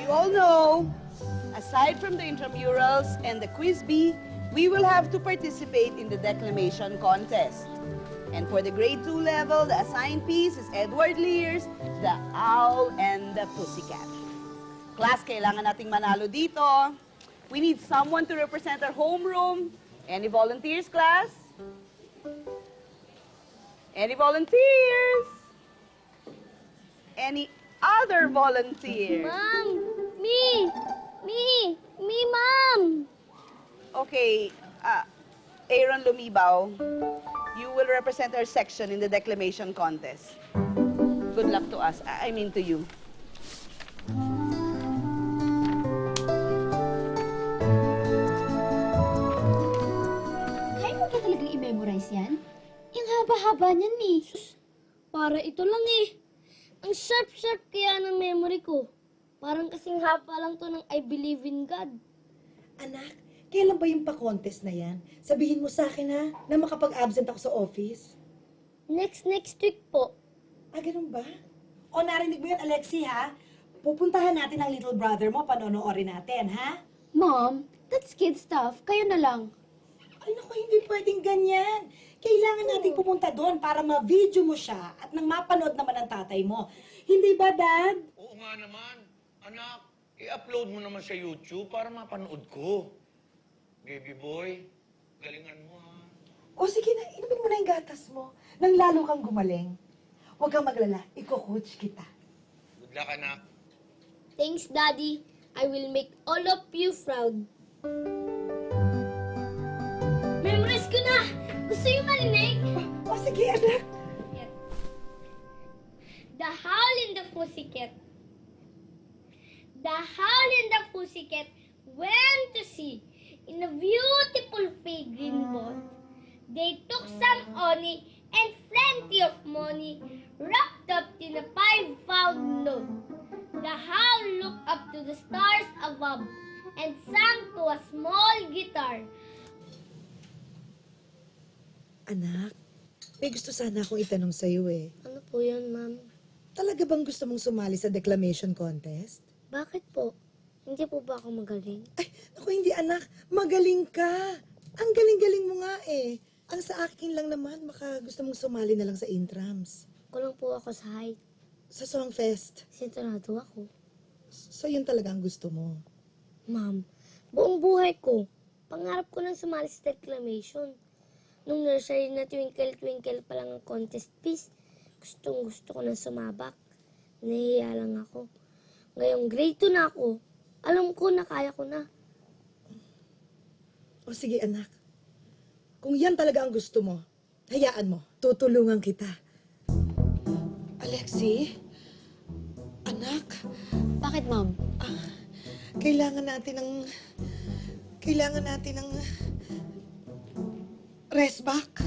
you all know, aside from the intramurals and the quiz bee, we will have to participate in the declamation contest. And for the grade 2 level, the assigned piece is Edward Lear's The Howl and the Fussyket. Class, kailangan nating manalo dito. We need someone to represent our homeroom. Any volunteers, class? Any volunteers? Any other volunteers? Mom! Me! Me, Mom! Okay, Aaron Lumibaw, you will represent our section in the declamation contest. Good luck to us. I mean to you. Kaya mo ba talagang i-memorize yan? Yung haba-haba niyan eh. Sus, para ito lang eh. Ang sharp-sharp kaya ng memory ko. Parang kasing haba lang to ng I believe in God. Anak, kailan ba yung pa-contest na yan? Sabihin mo sa akin ha, na makapag-absent ako sa office. Next week po. Ah, ganun ba? O narinig mo yun, Alexi ha? Pupuntahan natin ang little brother mo, panonoorin natin, ha? Mom, that's kid stuff. Kayo na lang. Ay naku, hindi pwedeng ganyan. Kailangan nating pumunta doon para ma-video mo siya at nang mapanood naman ang tatay mo. Hindi ba, Dad? Oo nga naman. Anak, i-upload mo naman sa YouTube para mapanood ko. Baby boy, galingan mo ha. O sige na, inumin mo na yung gatas mo. Nang lalo kang gumaling. Huwag kang maglala, iko-coach kita. Good luck, anak. Thanks, Daddy. I will make all of you proud. Memorize ko na! Gusto yung marinig? O sige, anak. The Howl and the Fussyket. The Howl and the Fussyket went to sea in a beautiful fragrant boat. They took some honey and plenty of money wrapped up in a 5-pound note. The Howl looked up to the stars above and sang to a small guitar. Anak, may gusto sana akong itanong sa'yo eh. Ano po yan, Ma'am? Talaga bang gusto mong sumali sa declamation contest? Bakit po? Hindi po ba ako magaling? Ay, naku, hindi anak. Magaling ka. Ang galing-galing mo nga eh. Ang sa akin lang naman, baka gusto mong sumali na lang sa intrams. Kulang po ako sa height. Sa Songfest. Sintonado ako. So yun talaga ang gusto mo. Ma'am, buong buhay ko, pangarap ko nang sumali sa declamation. Nung nursery na twinkle-twinkle pa lang ang contest piece, gustong-gusto ko nang sumabak. Nahihiya lang ako. Ngayong grade 2 na ako, alam ko na kaya ko na. O sige anak, kung yan talaga ang gusto mo, hayaan mo, tutulungan kita. Alexi? Anak? Bakit, Mom? Kailangan natin ng rest back.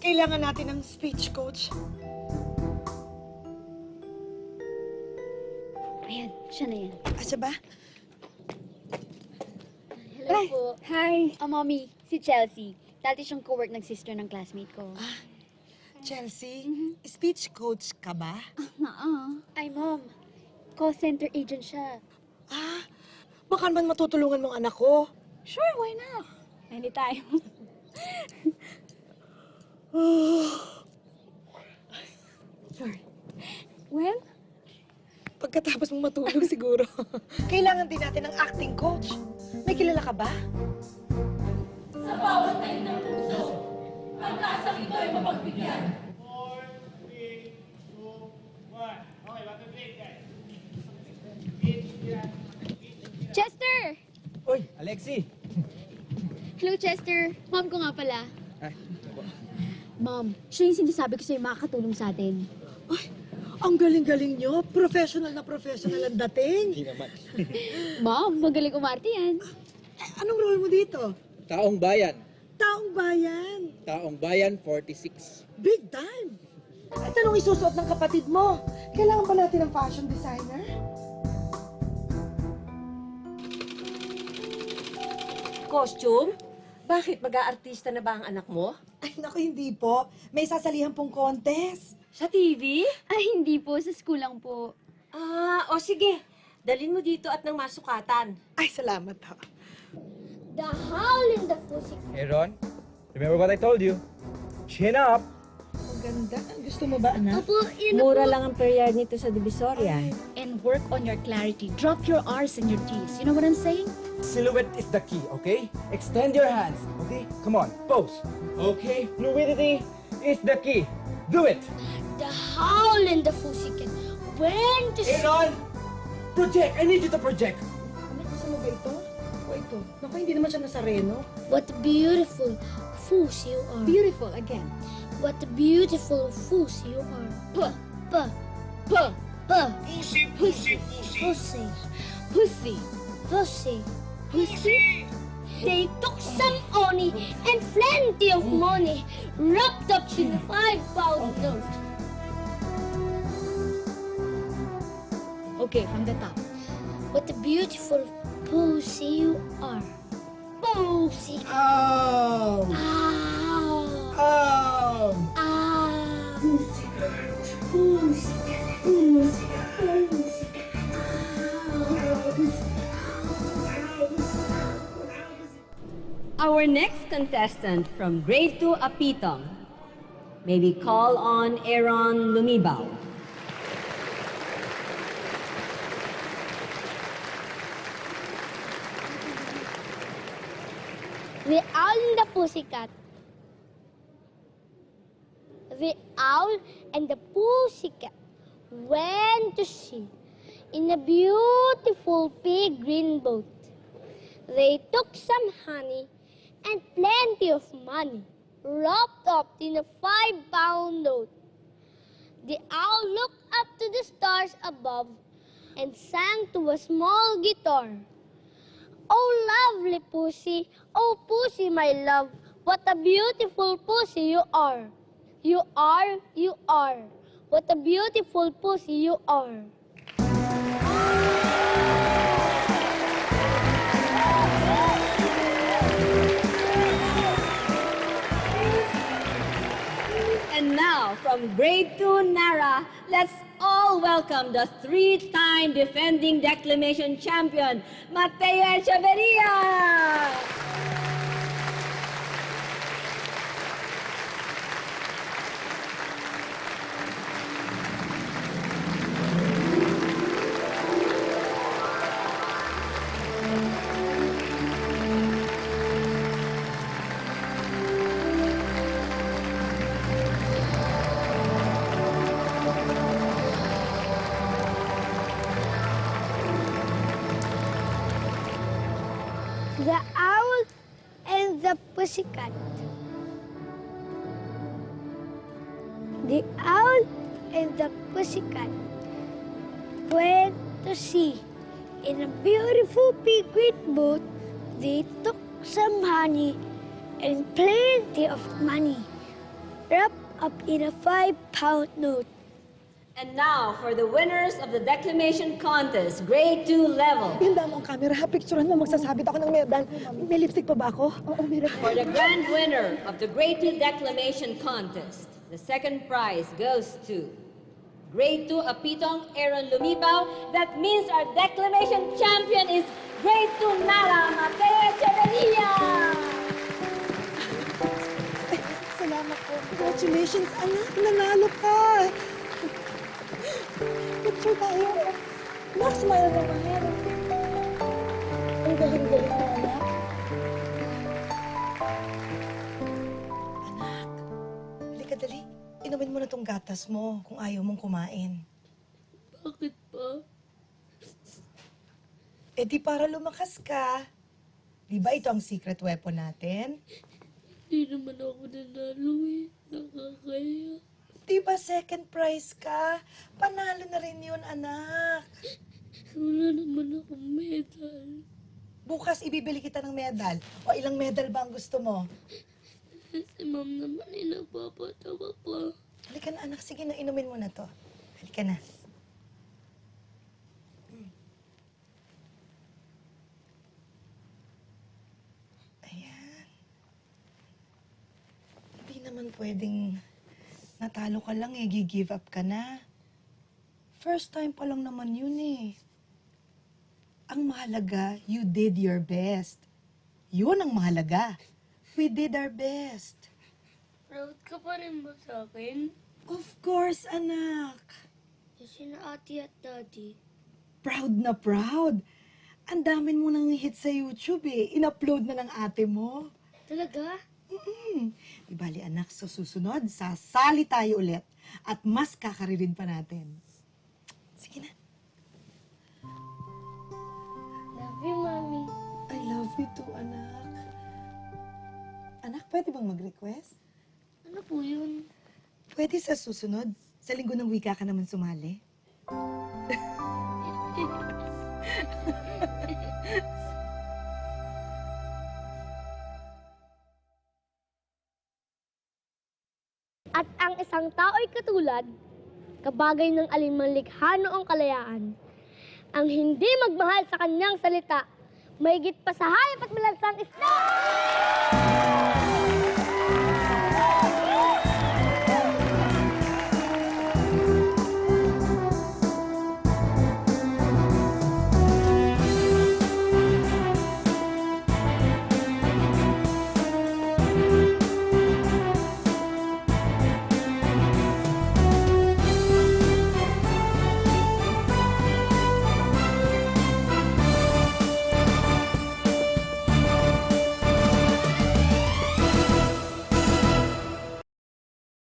Kailangan natin ng speech coach. Ayan, siya na yan. Asa ba? Hello po. Hi. Mommy, si Chelsea. Dati siyang co-work ng sister ng classmate ko. Chelsea, speech coach ka ba? Ay, Mom. Call center agent siya. Baka naman matutulungan mong anak ko. Sure, why not? Anytime. Sorry. When? Pagkatapos mong matulog siguro. Kailangan din natin ng acting coach. May kilala ka ba? Sa bawat tayo ng puso, pag-asang ito ay mapagbigyan. 4, 3, 2, 1. Okay, 1, 2, 3, Chester! Uy, Alexi! Hello, Chester. Mom ko nga pala. Ay, Mom, siya yung sinasabi ko sa'yo makakatulong sa atin. Ay, ang galing-galing nyo. Professional na professional ang dating. hindi naman. Mom, magaling umarte yan. Anong role mo dito? Taong Bayan. Taong bayan. Taong Bayan 46. Big time. At anong isusuot ng kapatid mo? Kailangan ba natin ng fashion designer? Costume? Bakit? Mag-aartista na ba ang anak mo? Ay, naku, hindi po. May sasalihan pong contest. Sa TV? Ay, hindi po. Sa school lang po. Ah, o sige. Dalhin mo dito at nang masukatan. Ay, salamat ho. The Howl and the Fussyket. Hey, Ron. Remember what I told you? Chin up. Ang ganda. Gusto mo ba, anak? Opo, yun Mura lang ang per yard nito sa Divisoria. And work on your clarity. Drop your R's and your T's. You know what I'm saying? Silhouette is the key, okay? Extend your hands, okay? Come on, pose. Okay, fluidity is the key. Do it. The Howl and the Fussyket went to Hey, Ron. Project. I need you to project. Anak, gusto mo ba ito? O ito? Naku, hindi naman siya nasareno. What a beautiful foos you are. Beautiful again. What a beautiful foos you are. Puh, puh, puh, puh. Pussy, pussy, pussy. Pussy, Pussy. pussy, pussy. They took some honey and plenty of money wrapped up in a 5-pound note. Okay, from the top. What a beautiful pussy you are. Pussy. Oh! Ow. Oh! Ow. Pussy. Pussy. Pussy. Our next contestant from grade 2 Apitong. May we call on Aaron Lumibaw. The Owl and the Pussycat. The owl and the pussycat went to sea in a beautiful big green boat. They took some honey and plenty of money wrapped up in a 5-pound note. The owl looked up to the stars above and sang to a small guitar. Oh, lovely pussy, oh, pussy, my love, what a beautiful pussy you are. You are, you are. What a beautiful pussy you are. And now, from grade 2 Nara, let's all welcome the 3-time defending declamation champion, Mateo Echeverria! The Owl and the Pussycat. The Owl and the Pussycat went to sea in a beautiful big green boat. They took some honey and plenty of money wrapped up in a 5-pound note. And now, for the winners of the declamation contest, grade 2 level. Handa mo ang camera, ha? Picturean mo, magsasabit ako ng medal. May lipstick pa ba ako? Oo, meron. For the grand winner of the grade 2 declamation contest, the second prize goes to grade 2 Apitong Aaron Lumibaw. That means our declamation champion is grade 2 Nara, Mateo Echeverria! Ay, salamat po. Congratulations, anak. Nanalo ka. Picture tayo. Anak, smile naman. Ang galing-galing mo, anak. Anak, halika dali. Inumin mo na tong gatas mo kung ayaw mong kumain. Bakit pa? Eh di para lumakas ka. Di ba ito ang secret weapon natin? Hindi naman ako nanalo eh. Nakakaya. Di ba second prize ka? Panalo na rin yun, anak. Wala naman akong medal. Bukas ibibili kita ng medal. O ilang medal ba ang gusto mo? Si ma'am naman ay nagpapatawa pa. Halika na, anak. Sige na, inumin mo na to. Halika na. Ayan. Hindi naman pwedeng Natalo ka lang eh, give up ka na. First time pa lang naman yun eh. Ang mahalaga, you did your best. Yun ang mahalaga. We did our best. Proud ka pa rin ba sa akin? Of course, anak. Kasi na ate at daddy. Proud na proud. Ang dami mo nang hit sa YouTube eh. In-upload na ng ate mo. Talaga? Di bali anak, sa susunod, sasali tayo ulit. At mas kakaririn pa natin. Sige na. Love you, Mommy. I love you too, anak. Anak, pwede bang mag-request? Ano po yun? Pwede sa susunod. Sa linggo ng wika ka naman sumali. At ang isang tao'y katulad, kabagay ng alinmang likha noong kalayaan. Ang hindi magmahal sa kanyang salita, mahigit pa sa hayop at malansang isda!